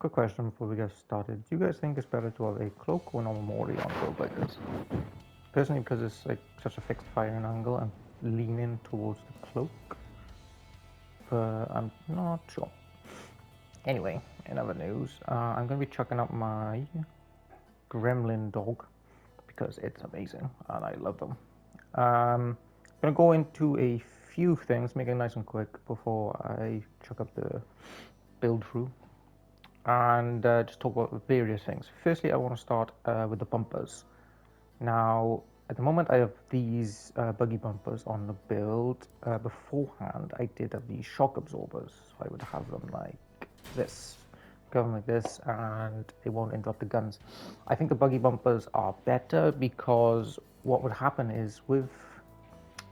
quick question before we get started. Do you guys think it's better to have a cloak or normal Mori on build like this? Personally, because it's like such a fixed firing angle, I'm leaning towards the cloak, but I'm not sure. Anyway, in other news, I'm going to be chucking up my Gremlin dog because it's amazing and I love them. I'm going to go into a few things, make it nice and quick before I chuck up the build through, and just talk about various things. Firstly, I want to start with the bumpers. Now, at the moment, I have these buggy bumpers on the build. Beforehand, I did have these shock absorbers. So I would have them like this, go like this, and it won't interrupt the guns. I think the buggy bumpers are better because what would happen is with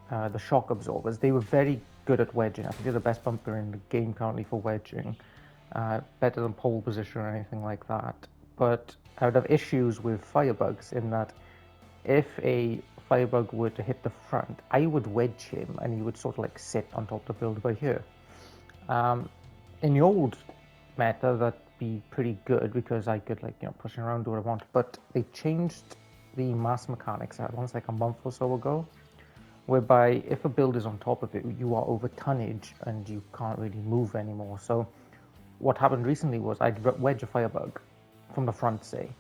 the shock absorbers, they were very good at wedging. I think they're the best bumper in the game currently for wedging. Better than pole position or anything like that. But I would have issues with firebugs in that if a firebug were to hit the front, I would wedge him and he would sort of like sit on top of the build by here. In the old meta, that'd be pretty good because I could like, push him around, do what I want. But they changed the mass mechanics at once like a month or so ago, whereby if a build is on top of it, you are over tonnage and you can't really move anymore. So what happened recently was I'd wedge a firebug from the front, say.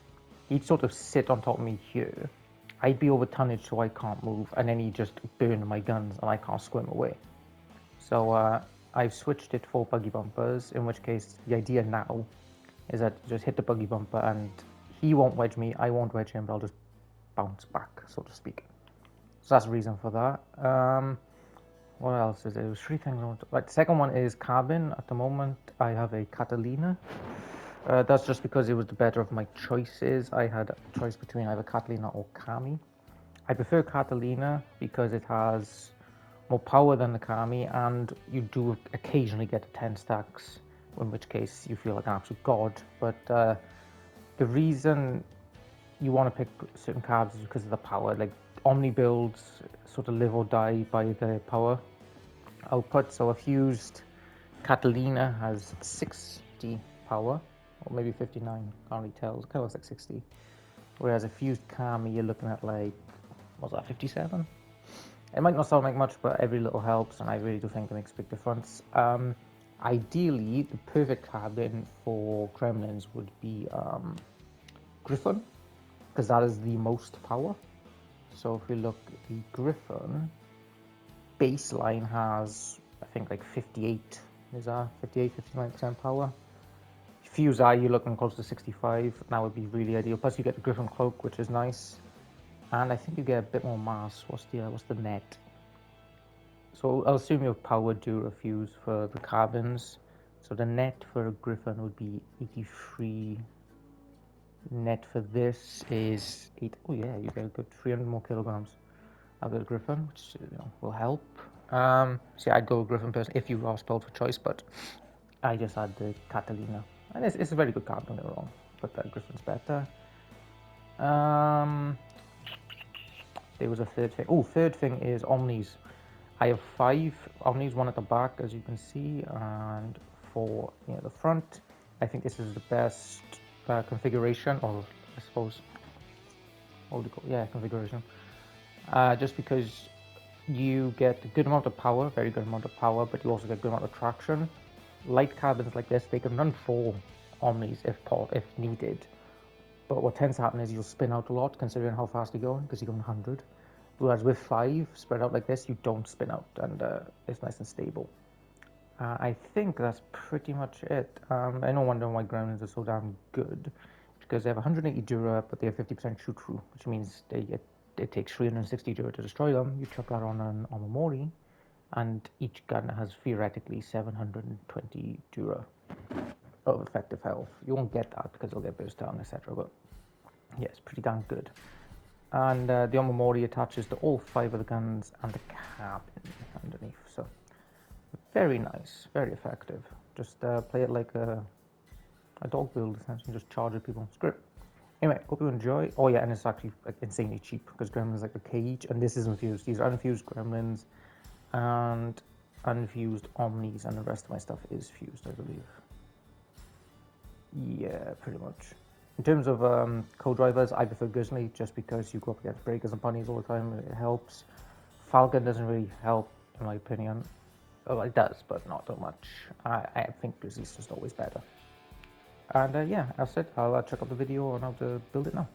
He'd sort of sit on top of me here. I'd be over tonnage so I can't move, and then he'd just burn my guns and I can't swim away. So I've switched it for buggy bumpers, in which case the idea now is that you just hit the buggy bumper and he won't wedge me, I won't wedge him, but I'll just bounce back, so to speak. So that's the reason for that. What else is there? There's three things I want to... Right, the second one is carbon. At the moment, I have a Catalina. That's just because it was the better of my choices. I had a choice between either Catalina or Kami. I prefer Catalina because it has more power than the Kami, and you do occasionally get 10 stacks, in which case you feel like an absolute god. But the reason you want to pick certain cards is because of the power. Like Omni builds sort of live or die by the power output. So a fused Catalina has 60 power, or maybe 59, can't really tell. It kind of looks like 60. Whereas a fused Kami, you're looking at like, what's that, 57? It might not sound like much, but every little helps, and I really do think it makes a big difference. Ideally, the perfect cabin for Gremlins would be Griffin, because that is the most power. So if you look, the Griffin baseline has, I think, like 58, is that 58, 59% power. Fuse Eye, you're looking close to 65, that would be really ideal. Plus you get the Griffin Cloak, which is nice. And I think you get a bit more mass. What's the net? So I'll assume you have power Dura Fuse for the carbons. So the net for a Griffin would be 83. Net for this is 8. Oh yeah, you get a good 300 more kilograms out of the Griffin, which will help. So yeah, I'd go with Griffin person if you are spelled for choice, but I just had the Catalina. And it's a very good card, don't get me wrong, but Griffin's better. There was a third thing. Oh, third thing is Omnis. I have 5 Omnis, one at the back, as you can see, and for the front. I think this is the best configuration, or I suppose, what would you call it? Yeah, configuration. Just because you get a good amount of power, very good amount of power, but you also get a good amount of traction. Light carbons like this, they can run 4 Omnis if needed. But what tends to happen is you'll spin out a lot considering how fast you're going, because you're going 100. Whereas with 5 spread out like this, you don't spin out, and it's nice and stable. I think that's pretty much it. I no wonder why Gremlins are so damn good, because they have 180 Dura, but they have 50% shoot through, which means it takes 360 Dura to destroy them. You chuck that on an Omamori, and each gun has theoretically 720 Dura of effective health. You won't get that because it'll get burst down, etc. But yeah, it's pretty damn good. And the Omamori attaches to all 5 of the guns and the cabin underneath. So very nice, very effective. Just play it like a dog build, essentially, just charge at people. It's great. Anyway, hope you enjoy. Oh yeah, and it's actually like insanely cheap because Gremlin's like a cage, and this is infused. These are unfused Gremlins and unfused Omnis, and the rest of my stuff is fused, I believe. Yeah, pretty much. In terms of co-drivers, I prefer Grizzly just because you go up against breakers and bunnies all the time. It helps. Falcon doesn't really help, in my opinion. Well, it does, but not so much. I think Grizzly's just always better. And yeah, that's it. I'll check out the video on how to build it now.